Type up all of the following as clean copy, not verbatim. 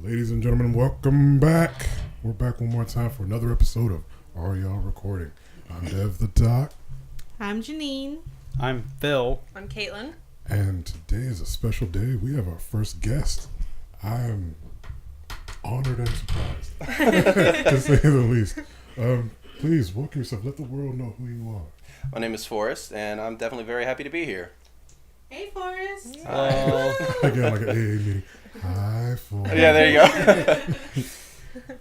Ladies and gentlemen, welcome back. We're back one more time for another episode of Are Y'all Recording? I'm DevTheDoc. I'm Janine. I'm Phil. I'm Caitlin. And today is a special day. We have our first guest. I am honored and surprised, to say the least. Please, welcome yourself. Let the world know who you are. My name is Forrest, and I'm definitely very happy to be here. Hey, Forrest. Again, like an AA meeting. Hi, Forrest. Yeah, there you go.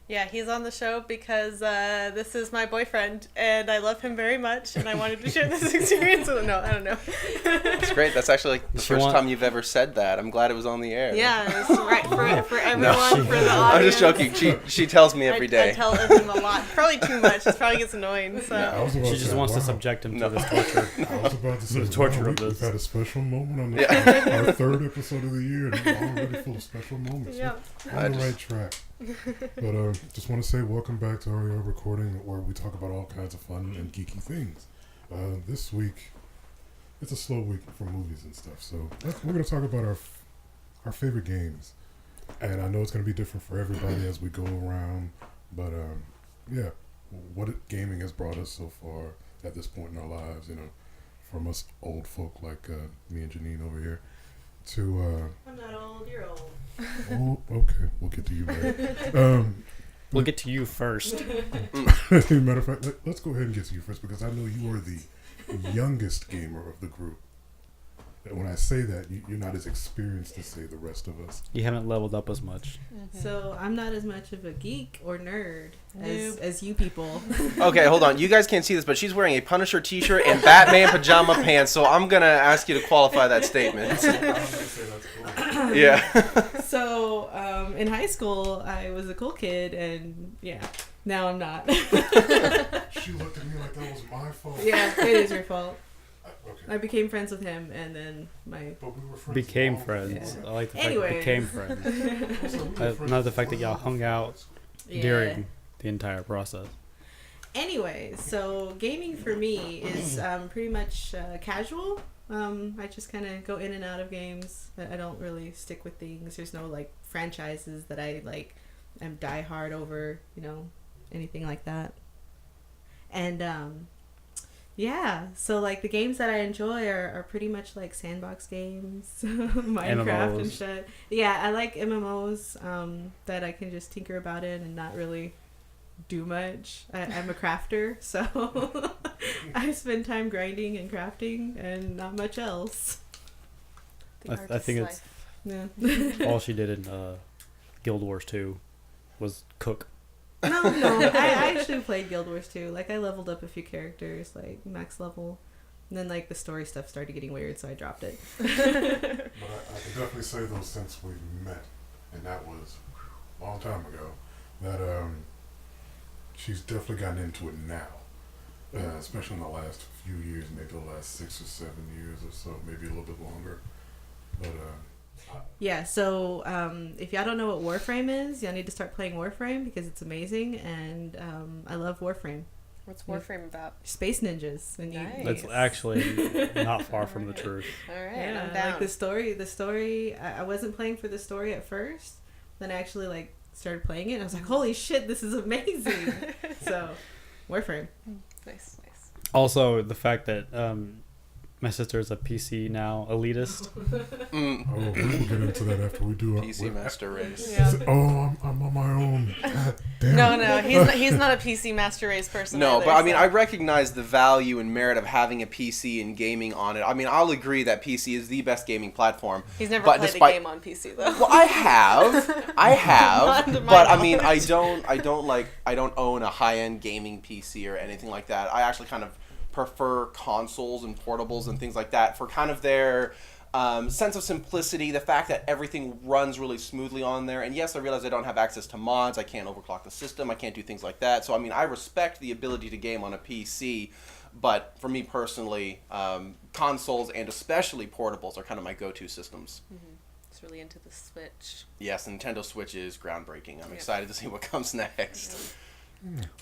Yeah, he's on the show because this is my boyfriend, and I love him very much, and I wanted to share this experience with him. No, I don't know. That's great. That's actually like the first time you've ever said that. I'm glad it was on the air. Yeah, it's right for everyone, for the audience. I'm just joking. She tells me every day. I tell him a lot. Probably too much. It probably gets annoying. So. Yeah, She just wants to subject him to this torture. I was about to say, The torture of we've this. had a special moment on our third episode of the year, and we're already full of special moments. Yeah. We're on the right track. But just want to say welcome back to Are Y'all Recording, where we talk about all kinds of fun and geeky things. This week, it's a slow week for movies and stuff, so we're going to talk about our favorite games. And I know it's going to be different for everybody as we go around, but yeah, what gaming has brought us so far at this point in our lives, you know, from us old folk like me and Janine over here to I'm not old, you're old. oh, okay, we'll get to you later. We'll get to you first. Matter of fact, let's go ahead and get to you first, because I know you are the youngest gamer of the group. And when I say that, you're not as experienced as, say, the rest of us. You haven't leveled up as much. Mm-hmm. So I'm not as much of a geek or nerd as you people. Okay, hold on. You guys can't see this, but she's wearing a Punisher t-shirt and Batman pajama pants, so I'm going to ask you to qualify that statement. I was going to say that's cool. Yeah. So in high school, I was a cool kid, and yeah, now I'm not. She looked at me like that was my fault. Yeah, it is your fault. Okay. I became friends with him, and then But we were friends. Became long friends. before. I like the fact Anyways. that became friends. Also, we were friends Not the fact that before y'all hung out yeah. during the entire process. Anyways, so gaming for me is pretty much casual. I just kind of go in and out of games. I don't really stick with things. There's no like franchises that I like am die hard over, you know, anything like that. And yeah, so like the games that I enjoy are pretty much like sandbox games, Minecraft and MMOs. shit. Yeah, I like MMOs that I can just tinker about in and not really do much. I'm a crafter, so I spend time grinding and crafting and not much else. I think it's Yeah. all she did in Guild Wars 2 was cook. No, I actually played Guild Wars 2. Like, I leveled up a few characters, like, max level. And then, like, the story stuff started getting weird, so I dropped it. But I can definitely say, though, since we met, and that was a long time ago, that she's definitely gotten into it now. Especially in the last few years, maybe the last 6 or 7 years or so, maybe a little bit longer. But Yeah, so if y'all don't know what Warframe is, y'all need to start playing Warframe because it's amazing, and I love Warframe. What's Warframe about? Space ninjas. And Nice. That's actually not far from the truth. All right, yeah, I'm down. like the story, I wasn't playing for the story at first, then I actually like started playing it, and I was like, holy shit, this is amazing. So, Warframe. Nice. Also, the fact that my sister is a PC now elitist. oh, we will get into that after we do PC Master Race. Yeah. Oh, I'm on my own. God damn No, it. he's not a PC Master Race person. No, either, but I mean, so. I recognize the value and merit of having a PC and gaming on it. I mean, I'll agree that PC is the best gaming platform. He's never but played despite- a game on PC though. Well, I have, Not to my but I mean, I knowledge. don't own a high-end gaming PC or anything like that. I actually kind of prefer consoles and portables and things like that for kind of their sense of simplicity, the fact that everything runs really smoothly on there. And yes, I realize I don't have access to mods. I can't overclock the system. I can't do things like that. So, I mean, I respect the ability to game on a PC, but for me personally, consoles and especially portables are kind of my go-to systems. Mm-hmm. It's really into the Switch. Yes, Nintendo Switch is groundbreaking. I'm excited to see what comes next.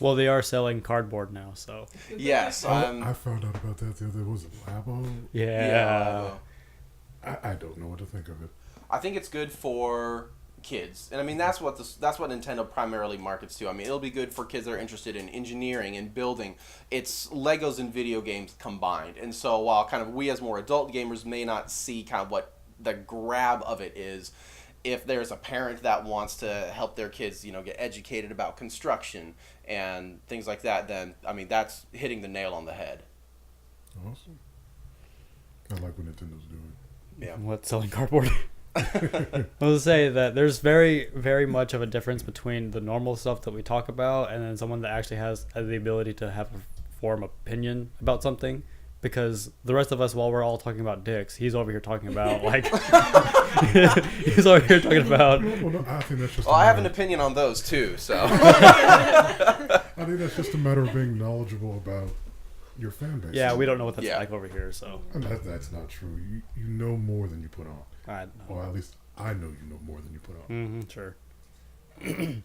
Well, they are selling cardboard now, so Yes. I found out about that the other day. Was it Labo? yeah. I don't know what to think of it. I think it's good for kids. And I mean, that's what Nintendo primarily markets to. I mean, it'll be good for kids that are interested in engineering and building. It's Legos and video games combined. And so while kind of we as more adult gamers may not see kind of what the grab of it is, if there's a parent that wants to help their kids, get educated about construction and things like that, then, I mean, that's hitting the nail on the head. Awesome. I like what Nintendo's doing. Yeah. What, selling cardboard? I will say that there's very, very much of a difference between the normal stuff that we talk about and then someone that actually has the ability to have a form opinion about something. Because the rest of us, while we're all talking about dicks, he's over here talking about, like... he's over here talking about... Well, no, I think that's just I have an opinion on those, too, so... I think that's just a matter of being knowledgeable about your fan base. Yeah, we don't know what that's like over here, so... And that's not true. You know more than you put on. I know. Or at least I know you know more than you put on. Sure.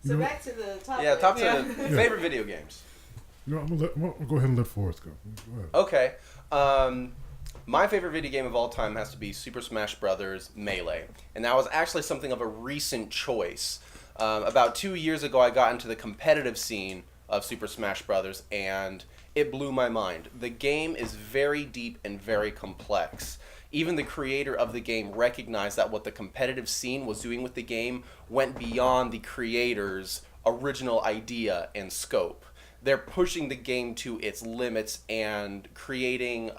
So back to the topic. Yeah, top 10 favorite video games. I'm gonna go ahead and let Forrest go. Go ahead. Okay. My favorite video game of all time has to be Super Smash Bros. Melee. And that was actually something of a recent choice. About 2 years ago, I got into the competitive scene of Super Smash Bros. And it blew my mind. The game is very deep and very complex. Even the creator of the game recognized that what the competitive scene was doing with the game went beyond the creator's original idea and scope. They're pushing the game to its limits and creating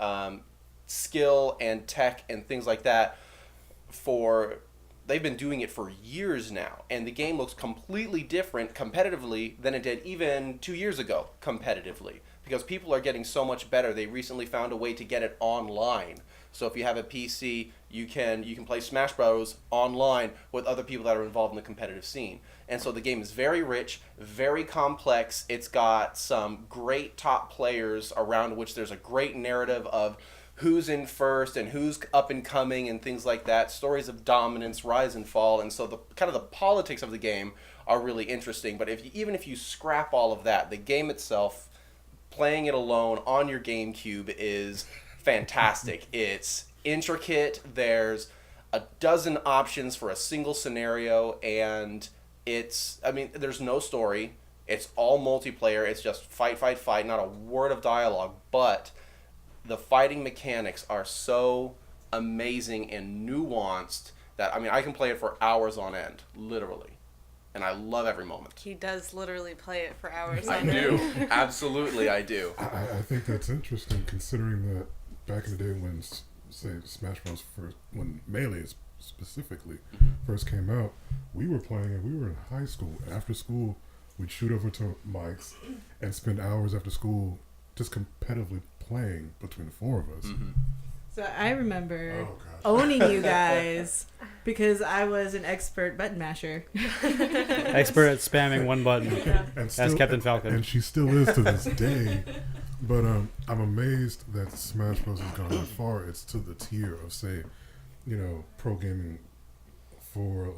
skill and tech and things like that they've been doing it for years now, and the game looks completely different competitively than it did even 2 years ago competitively, because people are getting so much better. They recently found a way to get it online. So if you have a PC, you can play Smash Bros. Online with other people that are involved in the competitive scene. And so the game is very rich, very complex. It's got some great top players around which there's a great narrative of who's in first and who's up and coming and things like that. Stories of dominance, rise and fall. And so the kind of the politics of the game are really interesting. But even if you scrap all of that, the game itself, playing it alone on your GameCube is fantastic. It's intricate. There's a dozen options for a single scenario, and there's no story. It's all multiplayer. It's just fight, not a word of dialogue, but the fighting mechanics are so amazing and nuanced that, I can play it for hours on end, literally. And I love every moment. He does literally play it for hours I on end. do. Absolutely, I do. I think that's interesting, considering that back in the day when, say, Smash Bros. When Melee specifically first came out, we were playing it. We were in high school. After school, we'd shoot over to Mike's and spend hours after school just competitively playing between the four of us. Mm-hmm. So I remember owning you guys because I was an expert button masher. Expert at spamming one button. As Captain Falcon. And she still is to this day. But I'm amazed that Smash Bros. Has gone that far. It's to the tier of, say, pro gaming for,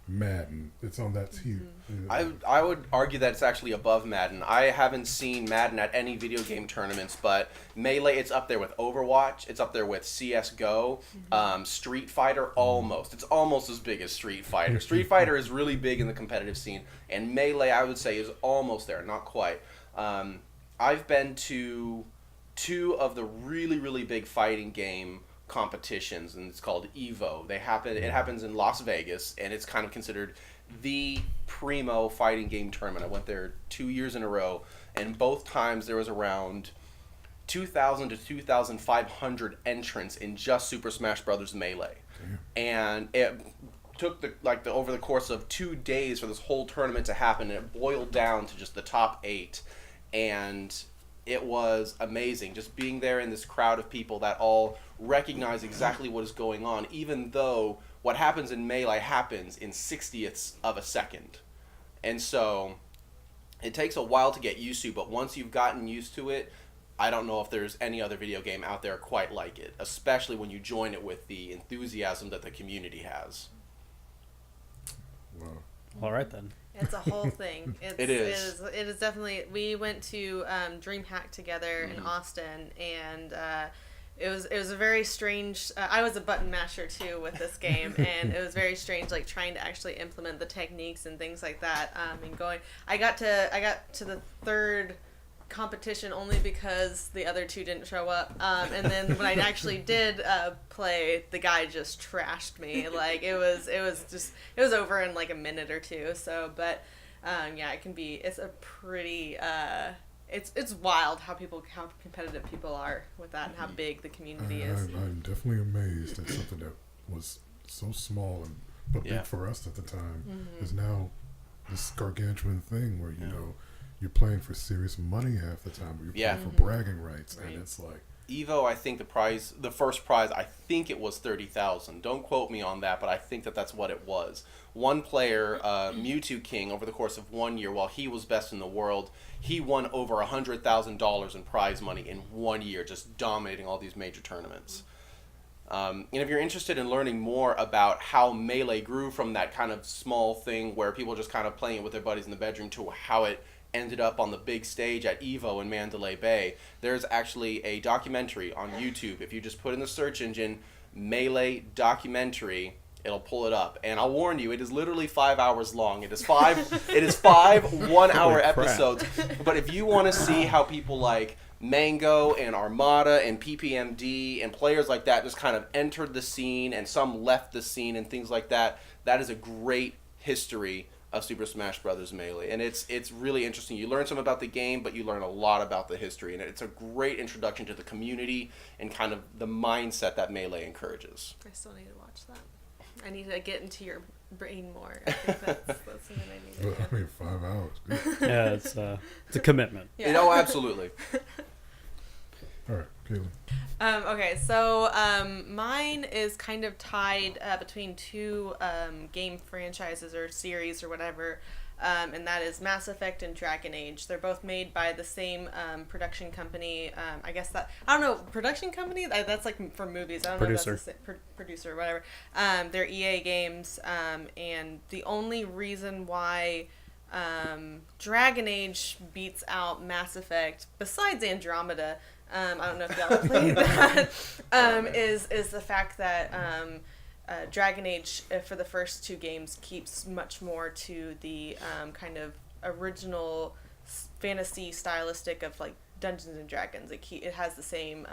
Madden. It's on that tier. I would argue that it's actually above Madden. I haven't seen Madden at any video game tournaments, but Melee, it's up there with Overwatch. It's up there with CSGO. Street Fighter, almost. It's almost as big as Street Fighter. Street Fighter is really big in the competitive scene, and Melee, I would say, is almost there. Not quite. I've been to 2 of the really, really big fighting game competitions, and it's called Evo. It happens in Las Vegas, and it's kind of considered the primo fighting game tournament. I went there 2 years in a row, and both times there was around 2,000 to 2,500 entrants in just Super Smash Bros. Melee. And it took over the course of 2 days for this whole tournament to happen, and it boiled down to just the top 8, and it was amazing just being there in this crowd of people that all recognize exactly what is going on, even though what happens in Melee happens in 60ths of a second. And so it takes a while to get used to, but once you've gotten used to it, I don't know if there's any other video game out there quite like it, especially when you join it with the enthusiasm that the community has. Wow. All right, then. It's a whole thing. It is. It is definitely. We went to DreamHack together in Austin, and it was a very strange. I was a button masher too with this game, and it was very strange, like trying to actually implement the techniques and things like that. And going, I got to the third competition only because the other two didn't show up. And then when I actually did play, the guy just trashed me. Like it was over in like a minute or two. So, but yeah, it's a pretty. It's wild how competitive people are with that and how big the community is. I'm definitely amazed that something that was so small but big for us at the time is now this gargantuan thing where you know you're playing for serious money half the time, or you're playing for bragging rights, and it's like Evo. I think the first prize, I think it was 30,000. Don't quote me on that, but I think that's what it was. One player, OctoKing, over the course of 1 year, while he was best in the world, he won over $100,000 in prize money in 1 year, just dominating all these major tournaments. And if you're interested in learning more about how Melee grew from that kind of small thing where people just kind of playing it with their buddies in the bedroom to how it ended up on the big stage at Evo in Mandalay Bay, there's actually a documentary on YouTube. If you just put in the search engine Melee documentary, it'll pull it up. And I'll warn you, it is literally 5 hours long. It is five 1-hour episodes. But if you want to see how people like Mango and Armada and PPMD and players like that just kind of entered the scene and some left the scene and things like that, that is a great history of Super Smash Bros. Melee, and it's really interesting. You learn some about the game, but you learn a lot about the history, and it's a great introduction to the community and kind of the mindset that Melee encourages. I still need to watch that. I need to get into your brain more. I think that's something I need to do. I mean, 5 hours. Good. Yeah, it's a commitment. Yeah. Oh, absolutely. All right, Kaylee. Okay, so mine is kind of tied between two game franchises or series or whatever, and that is Mass Effect and Dragon Age. They're both made by the same production company. I guess that, I don't know, production company? That's like for movies. I don't know if that's the producer or whatever. They're EA games, and the only reason why Dragon Age beats out Mass Effect, besides Andromeda, I don't know if y'all have played that, is the fact that Dragon Age, for the first two games, keeps much more to the kind of original fantasy stylistic of like Dungeons and Dragons. It has the same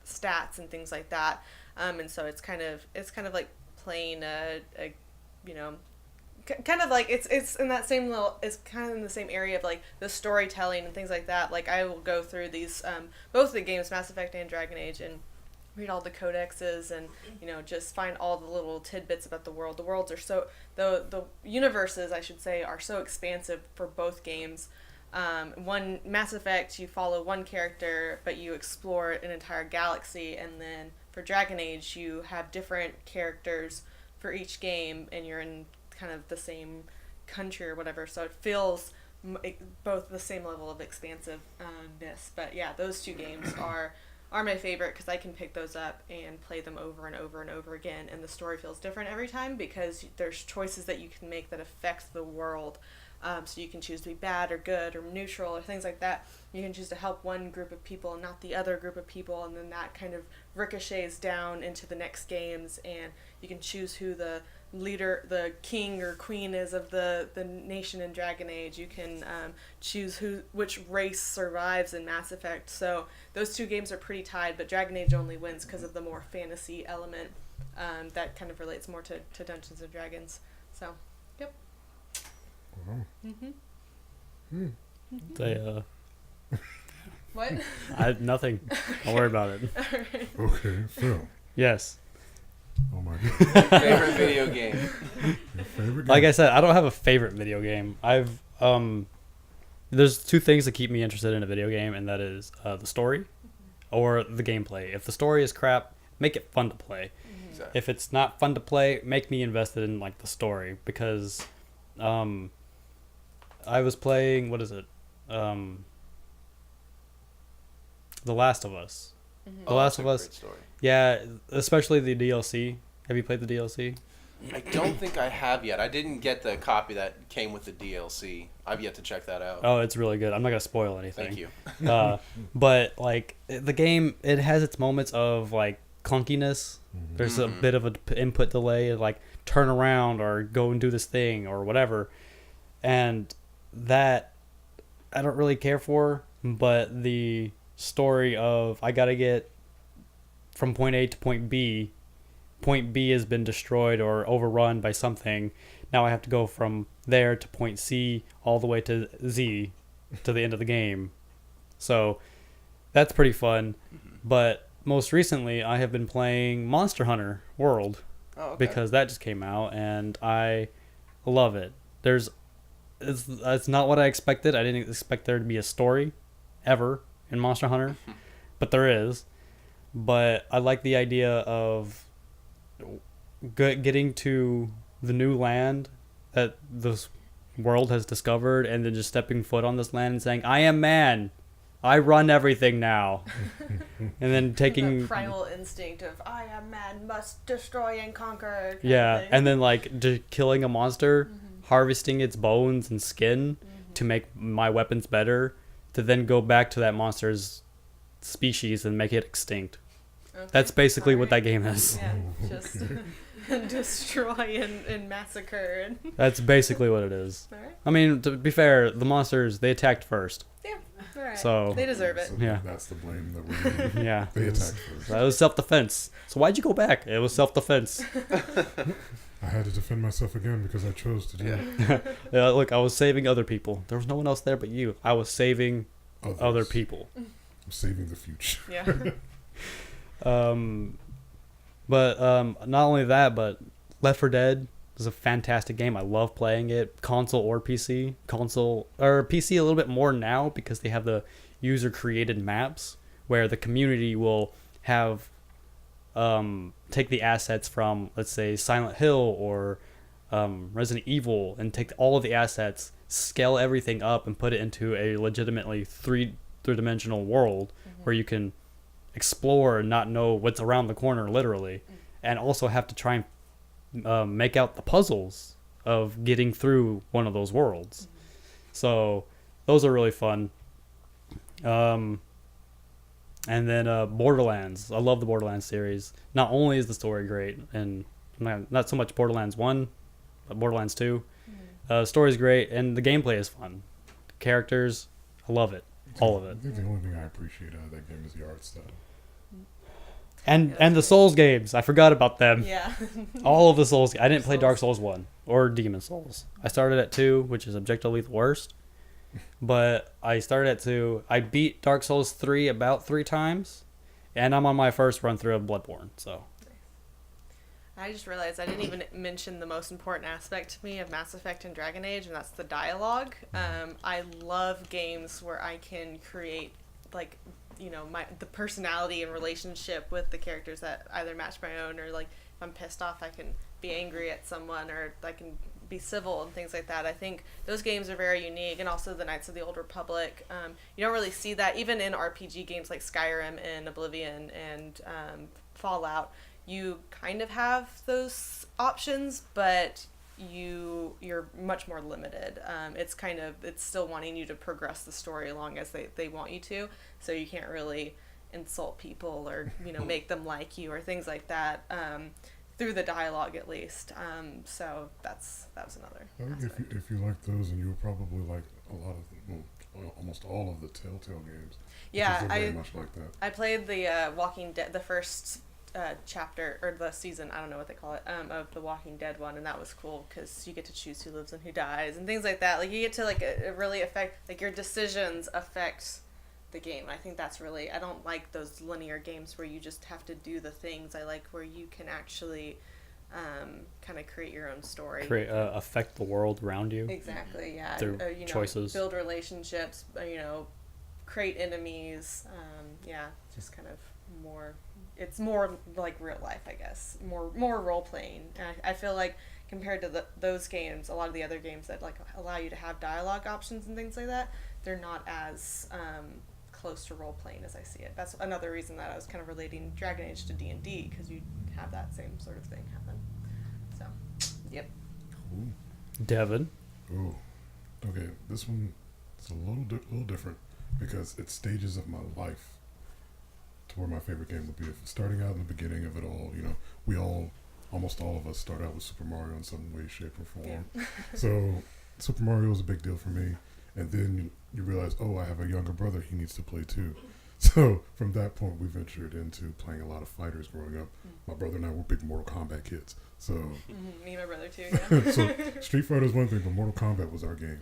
stats and things like that, and so it's kind of like playing a kind of like it's in that same little, it's kind of in the same area of like the storytelling and things like that. Like I will go through these both the games, Mass Effect and Dragon Age, and read all the codexes and just find all the little tidbits about the world. The worlds are so the universes, I should say, are so expansive for both games. One Mass Effect, you follow one character but you explore an entire galaxy, and then for Dragon Age you have different characters for each game and you're in kind of the same country or whatever, so it feels both the same level of expansiveness. But yeah, those two games are my favorite because I can pick those up and play them over and over and over again, and the story feels different every time because there's choices that you can make that affect the world. So you can choose to be bad or good or neutral or things like that. You can choose to help one group of people and not the other group of people, and then that kind of ricochets down into the next games, and you can choose who the leader, the king or queen is of the nation in Dragon Age. You can choose which race survives in Mass Effect. So those two games are pretty tied, but Dragon Age only wins because of the more fantasy element that kind of relates more to Dungeons and Dragons. So, yep. Wow. Mm-hmm. They What? nothing. Don't worry about it. Alright. Okay, Phil. Yes. Oh my god. Favorite video game? Your favorite game? Like I said, I don't have a favorite video game. I've there's two things that keep me interested in a video game, and that is the story or the gameplay. If the story is crap, make it fun to play. Exactly. If it's not fun to play, make me invested in like the story, because I was playing, what is it? The Last of Us. Mm-hmm. The Last of that's a Us. great story. Yeah, especially the DLC. Have you played the DLC? I don't think I have yet. I didn't get the copy that came with the DLC. I've yet to check that out. Oh, it's really good. I'm not gonna spoil anything. Thank you. But like the game, it has its moments of like clunkiness. There's a bit of an input delay, like turn around or go and do this thing or whatever, and that I don't really care for. But the story of I gotta get from point A to point B. Point B has been destroyed or overrun by something. Now I have to go from there to point C all the way to Z to the end of the game. So that's pretty fun. But most recently, I have been playing Monster Hunter World because that just came out and I love it. It's not what I expected. I didn't expect there to be a story ever in Monster Hunter, but there is. But I like the idea of getting to the new land that this world has discovered and then just stepping foot on this land and saying, I am man, I run everything now. And then taking the primal instinct of I am man, must destroy and conquer. And then like killing a monster, harvesting its bones and skin to make my weapons better, to then go back to that monster's species and make it extinct. Okay. That's basically what that game is. Yeah, just destroy and massacre. That's basically what it is. All right. I mean, to be fair, the monsters, they attacked first. Yeah, all right. So they deserve it. So Yeah. That's the blame that we're getting. Yeah. They attacked first. That was self-defense. So why'd you go back? It was self-defense. I had to defend myself again because I chose to do it. Yeah, look, I was saving other people. There was no one else there but you. I was saving Others. other people. I'm saving the future. Yeah. But not only that, but Left 4 Dead is a fantastic game. I love playing it, console or PC. Console or PC a little bit more now because they have the user-created maps where the community will have take the assets from, let's say, Silent Hill or Resident Evil and take all of the assets, scale everything up, and put it into a legitimately three-dimensional world where you can explore and not know what's around the corner literally, and also have to try and make out the puzzles of getting through one of those worlds. So those are really fun. And then Borderlands. I love the Borderlands series. Not only is the story great, and not so much Borderlands 1, but Borderlands 2. The story's great, and the gameplay is fun. Characters, I love it. All of it. I think the only thing I appreciate out of that game is the art style. And the Souls games. I forgot about them. Yeah. All of the Souls. I didn't play Dark Souls 1 or Demon Souls. I started at 2, which is objectively the worst. But I started at 2. I beat Dark Souls 3 about 3 times. And I'm on my first run through of Bloodborne. So I just realized I didn't even mention the most important aspect to me of Mass Effect and Dragon Age, and that's the dialogue. I love games where I can create, like, you know, the personality and relationship with the characters that either match my own, or like if I'm pissed off, I can be angry at someone, or I can be civil and things like that. I think those games are very unique, and also the Knights of the Old Republic. You don't really see that even in RPG games like Skyrim and Oblivion and Fallout. You kind of have those options, but you're much more limited. It's still wanting you to progress the story along as they want you to, so you can't really insult people or make them like you or things like that, through the dialogue at least. So that was another I think aspect. if you like those, and you would probably like a lot of, almost all of the Telltale games. Yeah, Because they're very much like that. I played the Walking Dead, the first chapter, or the season, I don't know what they call it, of the Walking Dead one, and that was cool because you get to choose who lives and who dies and things like that. Like, you get to really affect, like, your decisions affect the game. I think that's really, I don't like those linear games where you just have to do the things. I like where you can actually kind of create your own story. affect the world around you. Exactly, yeah. Through choices. Build relationships, create enemies. Just kind of more, it's more like real life, I guess. More role playing. And I feel like compared to those games, a lot of the other games that like allow you to have dialogue options and things like that, they're not as close to role playing as I see it. That's another reason that I was kind of relating Dragon Age to D&D, because you have that same sort of thing happen. So Ooh. Devin. Oh, okay. This one is a little different because it's stages of my life to where my favorite game would be. If starting out in the beginning of it all, we almost all of us start out with Super Mario in some way, shape, or form. Yeah. So Super Mario was a big deal for me, and then you realize, oh, I have a younger brother. He needs to play too. So from that point, we ventured into playing a lot of fighters growing up. My brother and I were big Mortal Kombat kids. So Me and my brother too. Yeah. so Street Fighter is one thing, but Mortal Kombat was our game.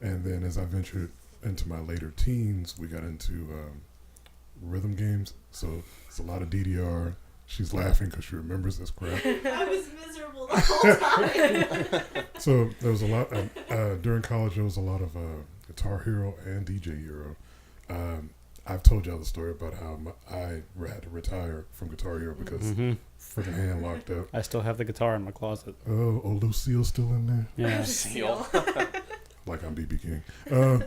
And then as I ventured into my later teens, we got into rhythm games. So it's a lot of DDR. She's laughing because she remembers this crap. I was miserable the whole time. So there was a lot during college. There was a lot of Guitar Hero and DJ Hero. I've told y'all the story about how I had to retire from Guitar Hero because freaking hand locked up. I still have the guitar in my closet. Oh, Lucille's still in there. Yeah. Seal. Like I'm BB King.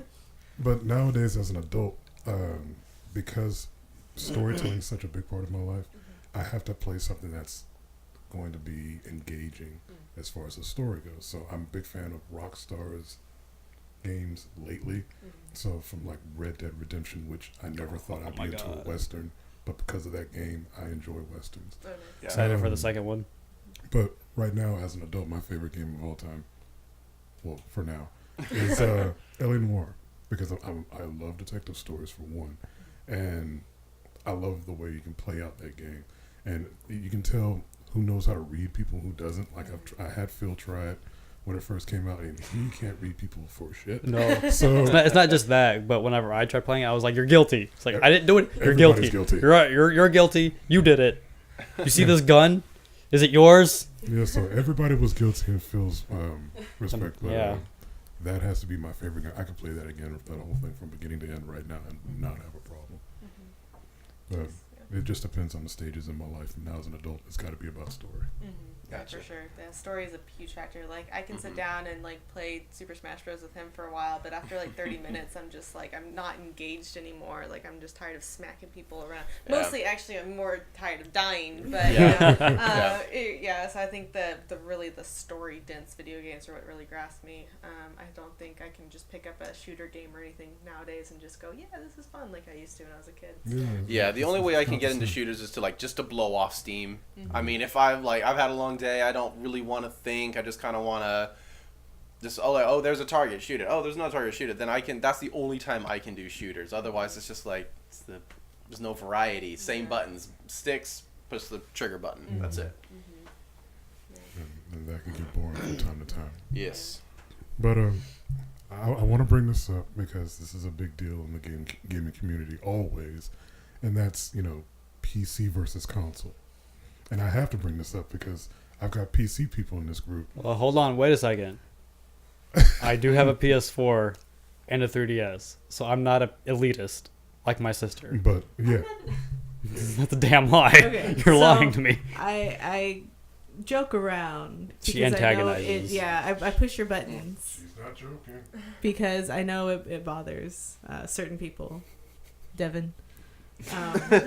But nowadays, as an adult, because storytelling is such a big part of my life, I have to play something that's going to be engaging as far as the story goes. So I'm a big fan of Rockstar's games lately. So from like Red Dead Redemption, which I never thought I'd be into a Western, but because of that game, I enjoy Westerns. Yeah. Excited for the second one. But right now, as an adult, my favorite game of all time, well, for now, is L.A. Noire. Because I love detective stories, for one. And I love the way you can play out that game. And you can tell who knows how to read people, who doesn't. Like, I had Phil try it when it first came out, and he can't read people for shit. No. So It's not just that, but whenever I tried playing it, I was like, "You're guilty." It's like, I didn't do it. You're Everybody's guilty. guilty. You're guilty. You did it. You see this gun? Is it yours? yeah, so everybody was guilty in Phil's respect. But, Yeah. that has to be my favorite game. I could play that again, that whole thing from beginning to end right now, and not have a problem. But it just depends on the stages in my life. And now as an adult, it's got to be about story. Yeah, Gotcha. for sure. The story is a huge factor. Like, I can sit down and like play Super Smash Bros. With him for a while, but after like 30 minutes, I'm just like, I'm not engaged anymore. Like, I'm just tired of smacking people around. Yeah. Mostly, actually, I'm more tired of dying. But Yeah. so I think the really the story dense video games are what really grasp me. I don't think I can just pick up a shooter game or anything nowadays and just go, yeah, this is fun, like I used to when I was a kid. Yeah, the only way I can get into shooters is to just to blow off steam. I mean, if I've had a long day, I don't really want to think. I just kind of want to just there's a target, shoot it. Oh, there's no target, shoot it. Then that's the only time I can do shooters. Otherwise, it's just there's no variety. Same buttons, sticks, push the trigger button. That's it. And that can get boring from time to time. Yes. But I want to bring this up because this is a big deal in the gaming community always, and that's PC versus console. And I have to bring this up because I've got PC people in this group. Well, hold on. Wait a second. I do have a PS4 and a 3DS, so I'm not an elitist like my sister. But yeah, That's a damn lie. Okay, You're so lying to me. I joke around. She because I know antagonizes. I push your buttons she's not joking. because I know it bothers certain people. Devin. But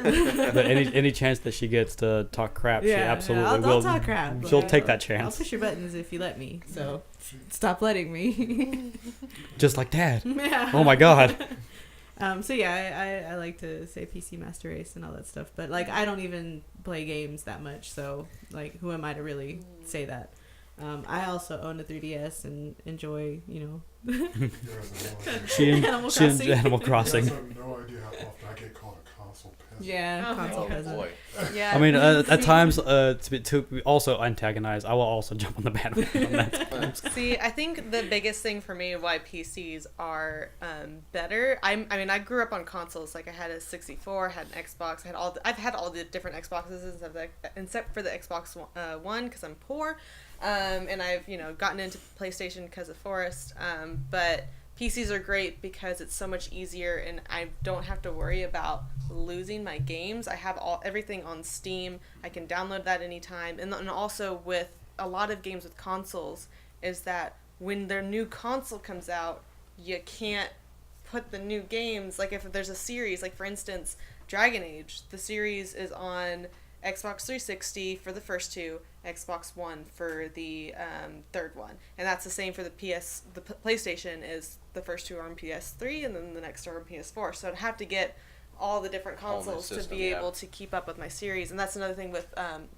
any chance that she gets to talk crap, she absolutely I'll will. talk crap. She'll but take that I'll chance. push your buttons if you let me. So stop letting me. Just like Dad. Yeah. Oh my God. So yeah, I like to say PC Master Race and all that stuff, but like I don't even play games that much, so like who am I to really say that? I also own a 3DS and enjoy, Animal Crossing. Animal Crossing. You guys have no idea how often I get called a console peasant. Yeah, console Oh peasant. boy. Yeah. I mean, at times, to also antagonize, I will also jump on the bandwagon on that. See, I think the biggest thing for me why PCs are better. I mean, I grew up on consoles. Like I had a 64, had an Xbox. I've had all the different Xboxes except for the Xbox One because I'm poor, and I've gotten into PlayStation because of Forrest. But PCs are great because it's so much easier, and I don't have to worry about losing my games. I have everything on Steam. I can download that anytime, and also with a lot of games with consoles is that when their new console comes out, you can't put the new games, like if there's a series, like for instance, Dragon Age, the series is on Xbox 360 for the first two, Xbox One for the third one, and that's the same for the PlayStation. Is the first two are on PS3, and then the next are on PS4. So I'd have to get all the different consoles to be able to keep up with my series. And that's another thing with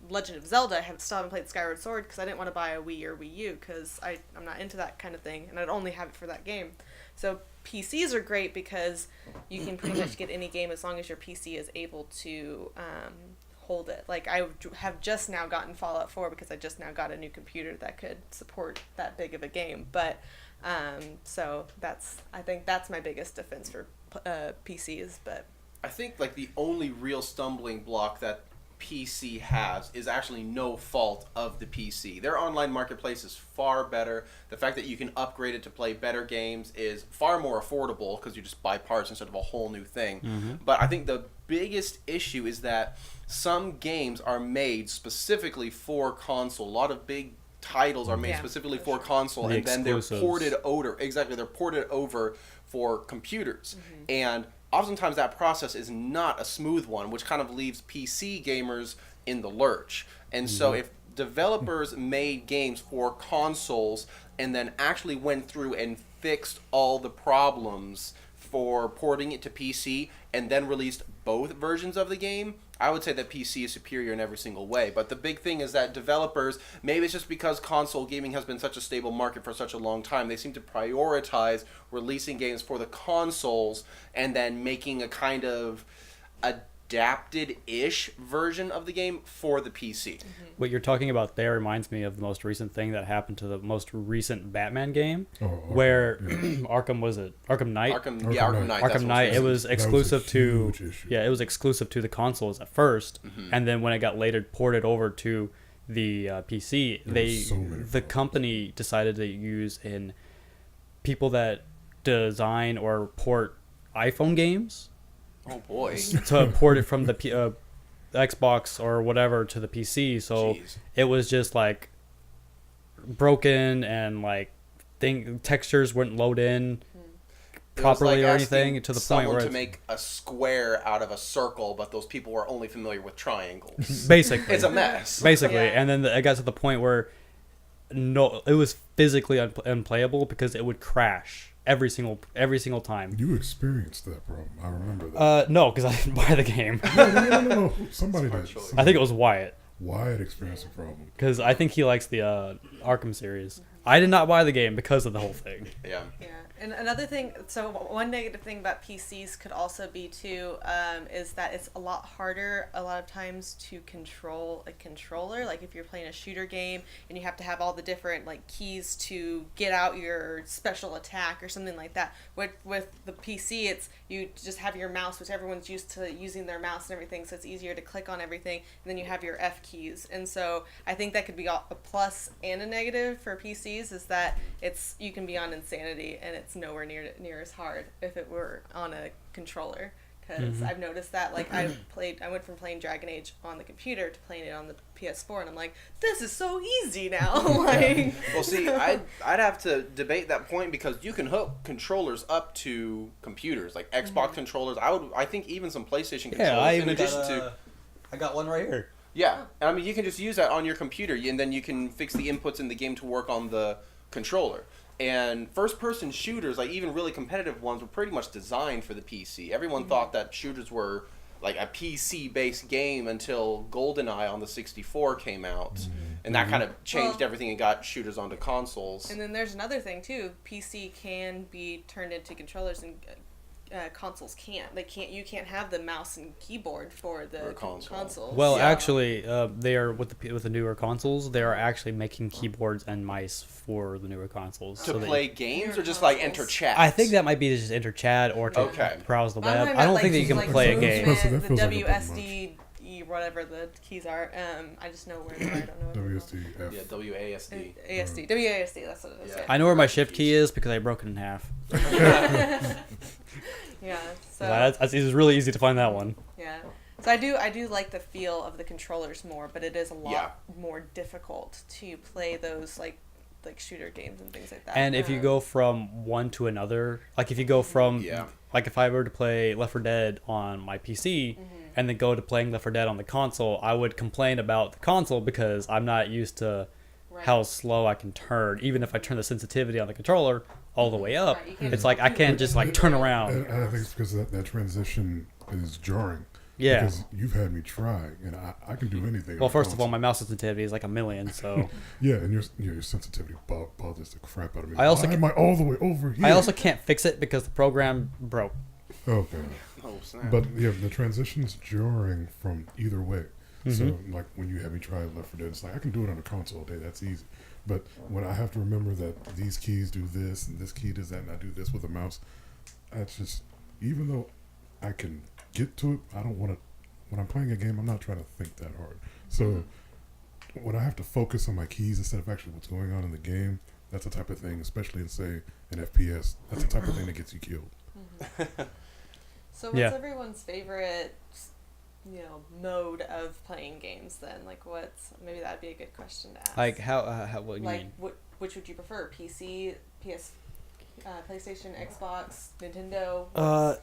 Legend of Zelda. I still haven't played Skyward Sword because I didn't want to buy a Wii or Wii U because I'm not into that kind of thing, and I'd only have it for that game. So PCs are great because you can pretty much get any game as long as your PC is able to hold it. Like I have just now gotten Fallout 4 because I just now got a new computer that could support that big of a game. But so I think that's my biggest defense for PCs. But I think like the only real stumbling block that PC has is actually no fault of the PC. Their online marketplace is far better. The fact that you can upgrade it to play better games is far more affordable because you just buy parts instead of a whole new thing. But I think the biggest issue is that some games are made specifically for console. A lot of big titles are made specifically for console, and then they're ported over. Exactly, they're ported over for computers. And oftentimes that process is not a smooth one, which kind of leaves PC gamers in the lurch. And so if developers made games for consoles and then actually went through and fixed all the problems for porting it to PC and then released both versions of the game, I would say that PC is superior in every single way. But the big thing is that developers, maybe it's just because console gaming has been such a stable market for such a long time, they seem to prioritize releasing games for the consoles and then making a kind of adapted-ish version of the game for the PC. What you're talking about there reminds me of the most recent thing that happened to the most recent Batman game, where Arkham Knight. Arkham Knight. It was exclusive to it was exclusive to the consoles at first, and then when it got later ported over to the PC, the company decided to use in people that design or port iPhone games. Oh boy! To port it from the Xbox or whatever to the PC, so it was just like broken and like textures wouldn't load in properly or anything, to the point where to make a square out of a circle, but those people were only familiar with triangles. Basically, it's a mess. Basically, and then it got to the point where it was physically unplayable because it would crash every single time. You experienced that problem. I remember that. No, because I didn't buy the game. No. Somebody did. I think it was Wyatt. Wyatt experienced a problem. Because I think he likes the Arkham series. I did not buy the game because of the whole thing. Yeah. And another thing, so one negative thing about PCs could also be too, is that it's a lot harder a lot of times to control a controller. Like if you're playing a shooter game and you have to have all the different like keys to get out your special attack or something like that. With the PC, it's you just have your mouse, which everyone's used to using their mouse and everything, so it's easier to click on everything. And then you have your F keys, and so I think that could be a plus and a negative for PCs, is that you can be on insanity and it's nowhere near as hard if it were on a controller, because I've noticed that like I went from playing Dragon Age on the computer to playing it on the PS4, and I'm like, this is so easy now. Like, well, see, I'd have to debate that point, because you can hook controllers up to computers, like Xbox controllers. I think even some PlayStation controllers. I got one right here. Yeah, I mean, you can just use that on your computer, and then you can fix the inputs in the game to work on the controller. And first-person shooters, like even really competitive ones, were pretty much designed for the PC. Everyone thought that shooters were like a PC-based game until GoldenEye on the 64 came out. And that kind of changed everything and got shooters onto consoles. And then there's another thing, too. PC can be turned into controllers, and consoles can't. You can't have the mouse and keyboard for the consoles. Well, actually, they are with the newer consoles. They are actually making keyboards and mice for the newer consoles to play games, or just like enter chat. I think that might be just enter chat or to browse the web. I don't think that you can play a game. The WSD, whatever the keys are. I just know where they are. I don't know. WSD. Yeah, WASD. WASD. That's what it is. Yeah. I know where my shift key is because I broke it in half. Yeah, so it's really easy to find that one. Yeah, so I do like the feel of the controllers more, but it is a lot more difficult to play those like shooter games and things like that. And if you go from one to another, like if you go from like if I were to play Left 4 Dead on my PC, and then go to playing Left 4 Dead on the console, I would complain about the console because I'm not used to Right. how slow I can turn. Even if I turn the sensitivity on the controller all the way up, Right, you can't it's like I can't just like turn around. And I think it's because that transition is jarring. Yeah. Because you've had me try, and I can do anything. Well, on first of all, console. my mouse sensitivity is like 1,000,000, so Yeah, and your sensitivity bothers the crap out of me. I also Why am I all the way over here? I also can't fix it because the program broke. Okay. Oh snap! But yeah, the transition's jarring from either way. Mm-hmm. So like when you have me try Left 4 Dead, it's like I can do it on a console all day. That's easy. But when I have to remember that these keys do this and this key does that, and I do this with a mouse, that's just, even though I can get to it, I don't want to. When I'm playing a game, I'm not trying to think that hard. So when I have to focus on my keys instead of actually what's going on in the game, that's the type of thing, especially in say an FPS. That's the type of thing that gets you killed. So what's Yeah. everyone's favorite, mode of playing games then? Like maybe that'd be a good question to ask. Like how what do you like mean? which would you prefer? PC, PlayStation, Xbox, Nintendo?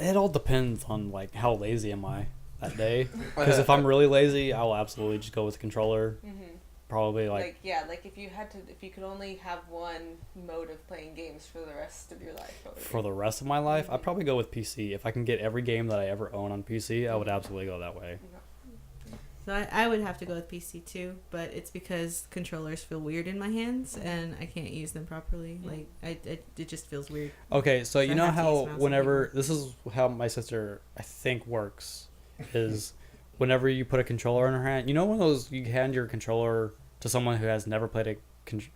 It all depends on like how lazy am I that day. Because if I'm really lazy, I will absolutely just go with the controller. Mm-hmm. Probably Like if you could only have one mode of playing games for the rest of your life, what would it for the rest of my life, I'd probably go with PC. If I can get every game that I ever own on PC, I would absolutely go that way. So I would have to go with PC too, but it's because controllers feel weird in my hands and I can't use them properly. Like it just feels weird. Okay, so you I know have to use how mouse and whenever keyboard. this is how my sister I think works is whenever you put a controller in her hand, you know when those you hand your controller to someone who has never played a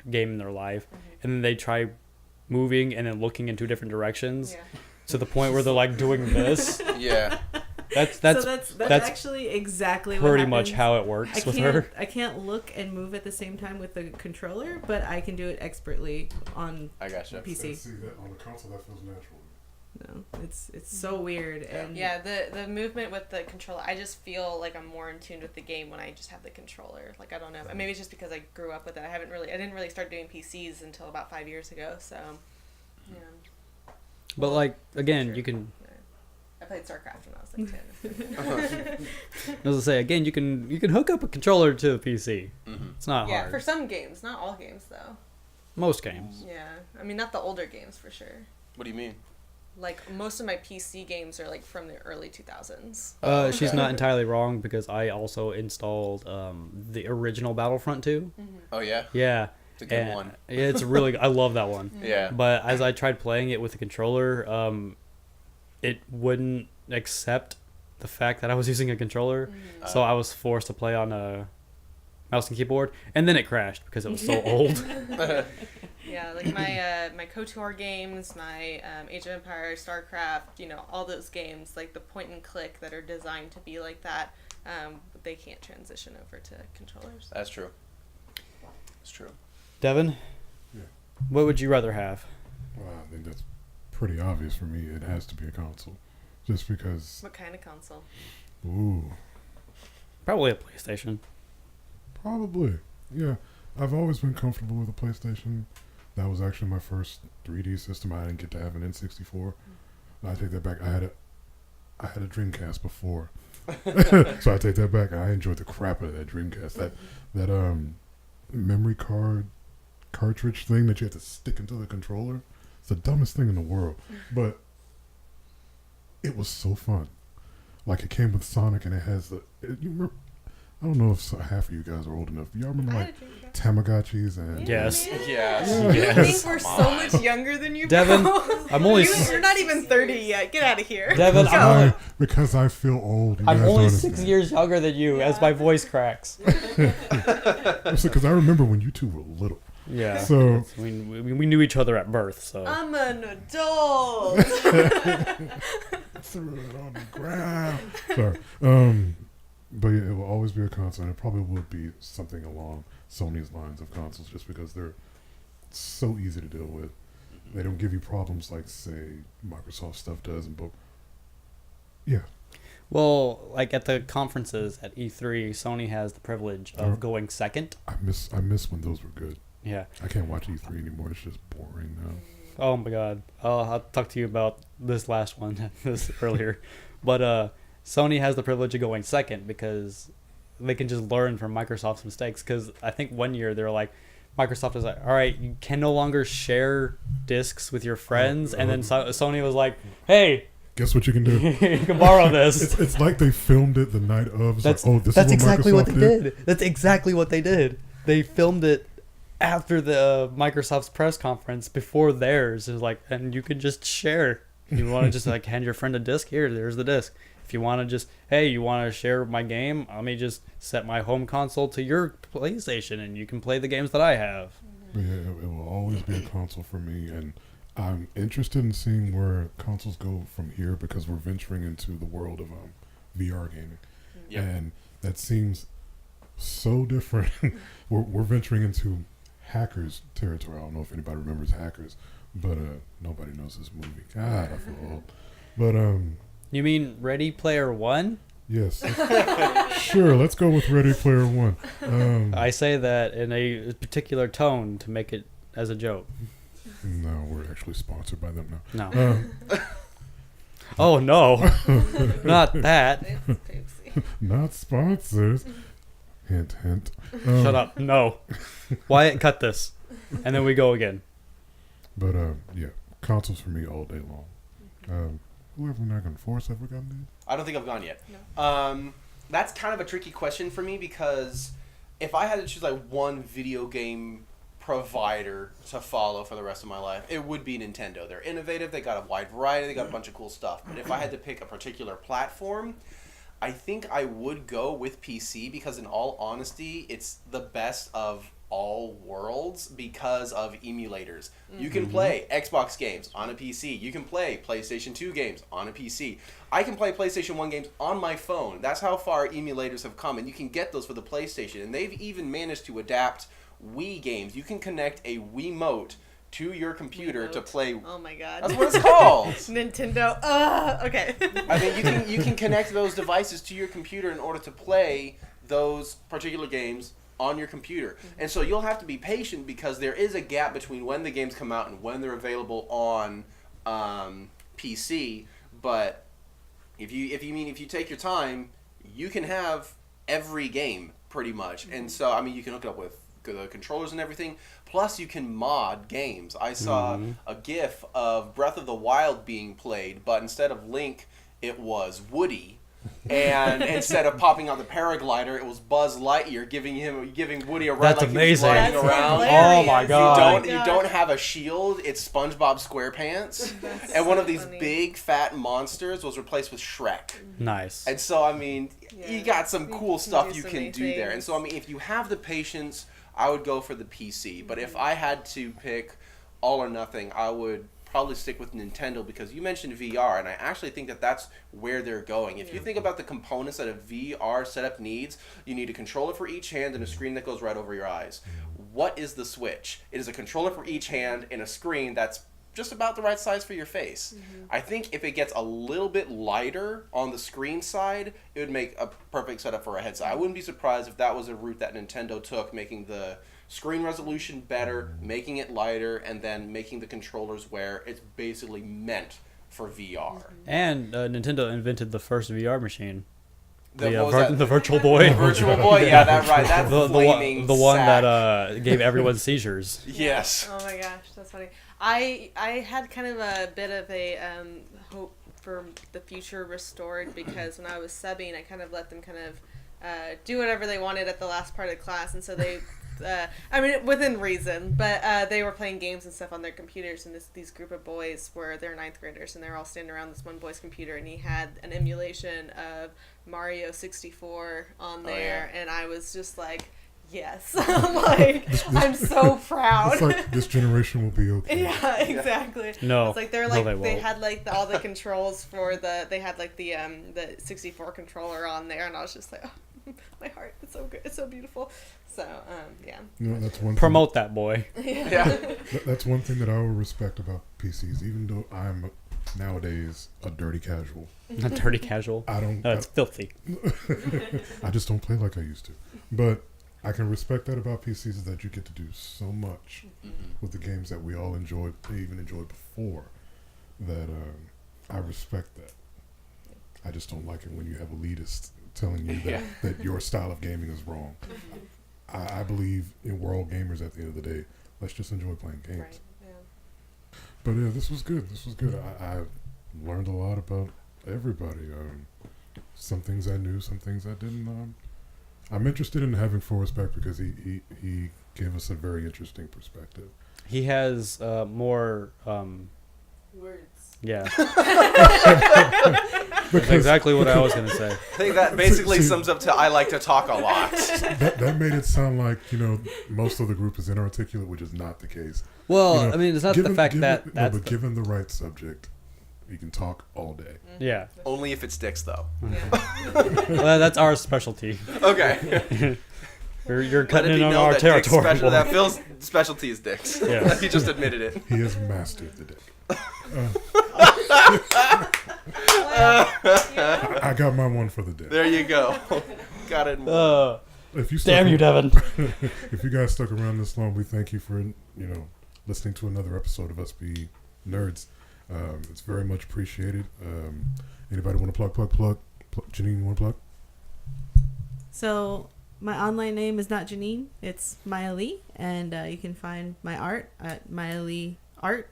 game in their life, and then they try moving and then looking in two different directions to the point where they're like doing this. Yeah. That's that's actually exactly what pretty much happens. how it works with her. I can't look and move at the same time with the controller, but I can do it expertly on I gotcha. PC. See that on the console, that feels natural. No, it's so weird. And Yeah, the movement with the controller, I just feel like I'm more in tune with the game when I just have the controller. Like, I don't know. Maybe it's just because I grew up with it. I didn't really start doing PCs until about 5 years ago, so, yeah. But like again, Sure. you can. I played StarCraft when I was like 10. As I say, again, you can hook up a controller to the PC. Mm-hmm. It's not Yeah, hard. for some games. Not all games, though. Most games. Yeah. I mean, not the older games, for sure. What do you mean? Like, most of my PC games are, like, from the early 2000s. She's Okay. not entirely wrong because I also installed the original Battlefront 2. Oh yeah. Yeah. It's a good one. Yeah, it's really. I love that one. Yeah. But as I tried playing it with the controller, it wouldn't accept the fact that I was using a controller, so I was forced to play on a mouse and keyboard, and then it crashed because it was so old. Yeah, like my KOTOR games, my Age of Empires, StarCraft, all those games, like the point and click that are designed to be like that, they can't transition over to controllers. That's true. It's true. Devin, Yeah. what would you rather have? Well, I think that's pretty obvious for me. It has to be a console, just because. What kind of console? Ooh, Probably a PlayStation. probably. Yeah, I've always been comfortable with a PlayStation. That was actually my first 3D system. I didn't get to have an N64. I take that back. I had a Dreamcast before, so I take that back. I enjoyed the crap out of that Dreamcast. That memory card cartridge thing that you had to stick into the controller. It's the dumbest thing in the world, but it was so fun. Like, it came with Sonic, and it has you remember, I don't know if half of you guys are old enough. Y'all remember like Tamagotchis and Yes. Yes. You Yes. think we're so much younger than you, Devin, bro? I'm only You're not even 30 yet. Get out of here. Devin, because I feel old. You I'm guys only don't 6 understand. years younger than you as my voice cracks. Because I remember when you two were little. Yeah. So we knew each other at birth, so. I'm an adult. threw it on the ground. Sorry. But yeah, it will always be a console, and it probably will be something along Sony's lines of consoles, just because they're so easy to deal with. They don't give you problems like, say, Microsoft stuff does, but yeah. Well, like at the conferences at E3, Sony has the privilege of going second. I miss when those were good. Yeah. I can't watch E3 anymore. It's just boring now. Oh my God. I'll talk to you about this last one this earlier, but Sony has the privilege of going second because they can just learn from Microsoft's mistakes. Because I think one year they were like, Microsoft was like, all right, you can no longer share discs with your friends. And then Sony was like, hey, guess what you can do? you can borrow this. It's like they filmed it the night of. It's That's, like, oh, this that's is exactly what Microsoft they did. That's exactly what they did. They filmed it after the Microsoft's press conference before theirs. It was like, and you could just share. You want to just like hand your friend a disc? Here, there's the disc. If you want to just, hey, you want to share my game? Let me just set my home console to your PlayStation and you can play the games that I have. Yeah, it will always be a console for me, and I'm interested in seeing where consoles go from here because we're venturing into the world of VR gaming, and that seems so different. we're venturing into Hackers territory. I don't know if anybody remembers Hackers, but nobody knows this movie. God, I feel old. But You mean Ready Player One? yes, sure. Let's go with Ready Player One. I say that in a particular tone to make it as a joke. No, we're actually sponsored by them now. No. Oh no, not that. Not sponsors. Hint, hint. Shut up. No. Wyatt, cut this. And then we go again. But yeah, consoles for me all day long. Who have we not gone? Forrest, have we gone there? I don't think I've gone yet. No. That's kind of a tricky question for me because if I had to choose like one video game provider to follow for the rest of my life, it would be Nintendo. They're innovative, they got a wide variety, they got a bunch of cool stuff. But if I had to pick a particular platform, I think I would go with PC because in all honesty, it's the best of all worlds because of emulators. You can play Xbox games on a PC. You can play PlayStation 2 games on a PC. I can play PlayStation 1 games on my phone. That's how far emulators have come, and you can get those for the PlayStation. And they've even managed to adapt Wii games. You can connect a Wiimote to your computer to play. Oh my god. That's what it's called. Nintendo. Okay. I mean, you can connect those devices to your computer in order to play those particular games on your computer. And so you'll have to be patient because there is a gap between when the games come out and when they're available on PC. But if you take your time, you can have every game pretty much. And so I mean, you can hook it up with the controllers and everything. Plus, you can mod games. I saw a GIF of Breath of the Wild being played, but instead of Link, it was Woody. And instead of popping out the paraglider, it was Buzz Lightyear giving Woody a ride. That's like amazing. he was flying That's around. Oh my god. You don't have a shield. It's SpongeBob SquarePants, and one of these big fat monsters was replaced with Shrek. Nice. And so I mean, you got some You cool can stuff do you so can many do there. And things. so I mean, if you have the patience, I would go for the PC. But if I had to pick all or nothing, I would probably stick with Nintendo because you mentioned VR, and I actually think that that's where they're going. If you think about the components that a VR setup needs, you need a controller for each hand and a screen that goes right over your eyes. What is the Switch? It is a controller for each hand and a screen that's just about the right size for your face. I think if it gets a little bit lighter on the screen side, it would make a perfect setup for a headset. I wouldn't be surprised if that was a route that Nintendo took, making the screen resolution better, making it lighter, and then making the controllers where it's basically meant for VR. And Nintendo invented the first VR machine. What was that? The Virtual Boy. The Virtual Boy, yeah, that's right. That's the one that gave everyone seizures. Yes. Oh my gosh, that's funny. I had kind of a bit of a hope for the future restored because when I was subbing, I kind of let them kind of do whatever they wanted at the last part of class, and so they. I mean, within reason, but they were playing games and stuff on their computers, and these group of boys they're 9th graders, and they're all standing around this one boy's computer, and he had an emulation of Mario 64 on there, and I was just like, yes, like, I'm so proud. It's like, this generation will be okay. Yeah, exactly. No, it's like they're no, like they they won't. had like all the controls for they had like the 64 controller on there, and I was just like, oh, my heart, it's so good, it's so beautiful. So yeah. You know, that's one Promote that boy. Yeah. That's one thing that I will respect about PCs, even though I'm nowadays a dirty casual. A dirty casual. I don't. It's filthy. I just don't play like I used to. But I can respect that about PCs is that you get to do so much with the games that we all enjoyed, even enjoyed before. That I respect that. I just don't like it when you have elitists telling you that your style of gaming is wrong. I believe we're all gamers at the end of the day. Let's just enjoy playing games. Right. Yeah. But yeah, this was good. I learned a lot about everybody. Some things I knew, some things I didn't. I'm interested in having Forrest back because he gave us a very interesting perspective. He has more. Words. Yeah. That's exactly what I was going to say. I think that basically sums up to I like to talk a lot. That made it sound like, most of the group is inarticulate, which is not the case. Well, I mean, it's not the fact that that's but given the right subject, you can talk all day. Yeah. Only if it sticks, though. Well, that's our specialty. Okay. You're Let cutting it in be on known our that territory. that Phil's specialty is dicks. Yeah. He just admitted it. He has mastered the dick. I got my one for the day. There you go. Got it. Damn you, Devin. If you guys stuck around this long, we thank you for listening to another episode of Us Be Nerds. It's very much appreciated. Anybody want to plug? Janine, you want to plug? So my online name is not Janine, it's Maya Lee, and you can find my art at Maya Lee Art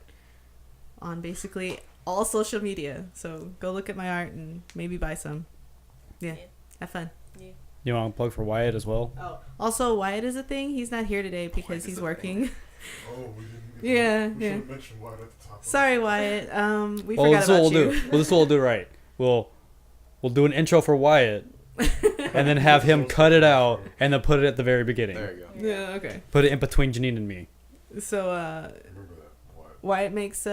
on basically all social media. So go look at my art and maybe buy some. Yeah. Have fun. You want to plug for Wyatt as well? Oh, also Wyatt is a thing. He's not here today because he's working. Oh, we didn't. Yeah. We should have mentioned Wyatt at the top. Sorry, Wyatt. We Well, forgot this is what about we'll you. do. Well, this is what we'll do right. We'll do an intro for Wyatt, and then have him cut it out, and then put it at the very beginning. There you go. Yeah. Okay. Put it in between Janine and me. So Remember that. Wyatt makes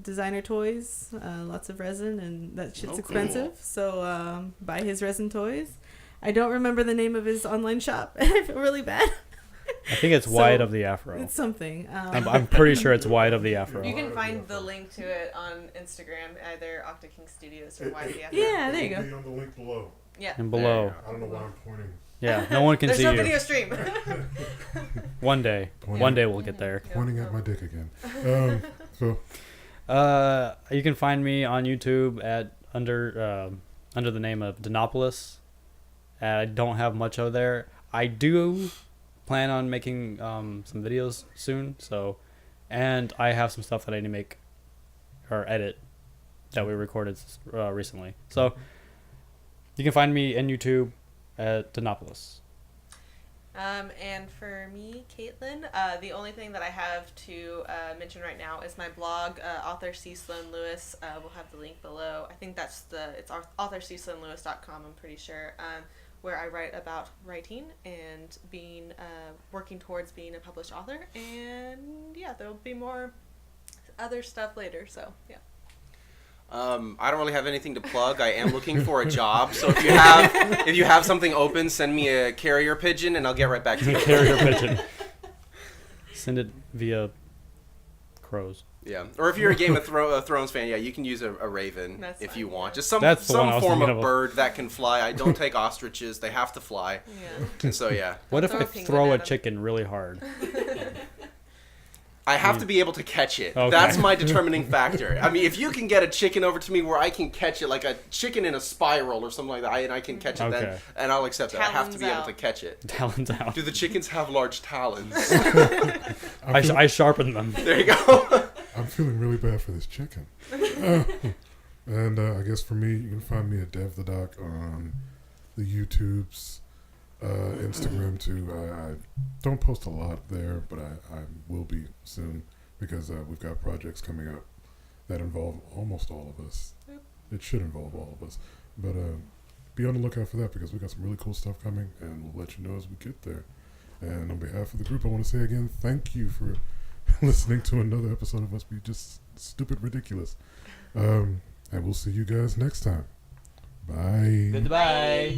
designer toys, lots of resin, and that shit's expensive. So buy his resin toys. I don't remember the name of his online shop. I feel really bad. I think it's So, WyattOfTheAfro. It's something. I'm pretty sure it's WyattOfTheAfro. You can find the link to it on Instagram, either OctoKing Studios or WyattOfTheAfro. Yeah, there you It'll go. be on the link below. Yeah. And below. I don't know why I'm pointing. Yeah, no one can There's see no you. video stream. One day. One day we'll get there. Pointing at my dick again. So You can find me on YouTube at under the name of Denopolis. I don't have much over there. I do plan on making some videos soon, and I have some stuff that I need to make or edit that we recorded recently. So you can find me in YouTube at Denopolis. And for me, Caitlin, the only thing that I have to mention right now is my blog, author C. Sloan Lewis. We'll have the link below. I think it's authorcsloanlewis.com, I'm pretty sure, where I write about writing and being working towards being a published author. And yeah, there'll be more other stuff later. So yeah. I don't really have anything to plug. I am looking for a job, so if you have something open, send me a carrier pigeon, and I'll get right back to you. Carrier pigeon. Send it via crows. Yeah, or if you're a Game of Thrones fan, yeah, you can use a raven. That's if fine, you want. yeah. Just some That's the one I was form thinking of of. bird that can fly. I don't take ostriches; they have to fly. Yeah. And so yeah, What if Throw I a penguin throw a at 'em. chicken really hard? I have to be able to catch it. Okay. That's my determining factor. I mean, if you can get a chicken over to me where I can catch it, like a chicken in a spiral or something like that, and I can catch it, then Okay. and I'll accept it. I have to be Talons able to out. catch it. Talons out. Do the chickens have large talons? I sharpen them. There you go. I'm feeling really bad for this chicken. And I guess for me, you can find me at DevTheDoc on the YouTubes, Instagram too. I don't post a lot there, but I will be soon because we've got projects coming up that involve almost all of us. Yep. It should involve all of us. But be on the lookout for that because we got some really cool stuff coming, and we'll let you know as we get there. And on behalf of the group, I want to say again, thank you for listening to another episode of Us Be Just Stupid Ridiculous. And we'll see you guys next time. Bye. Goodbye.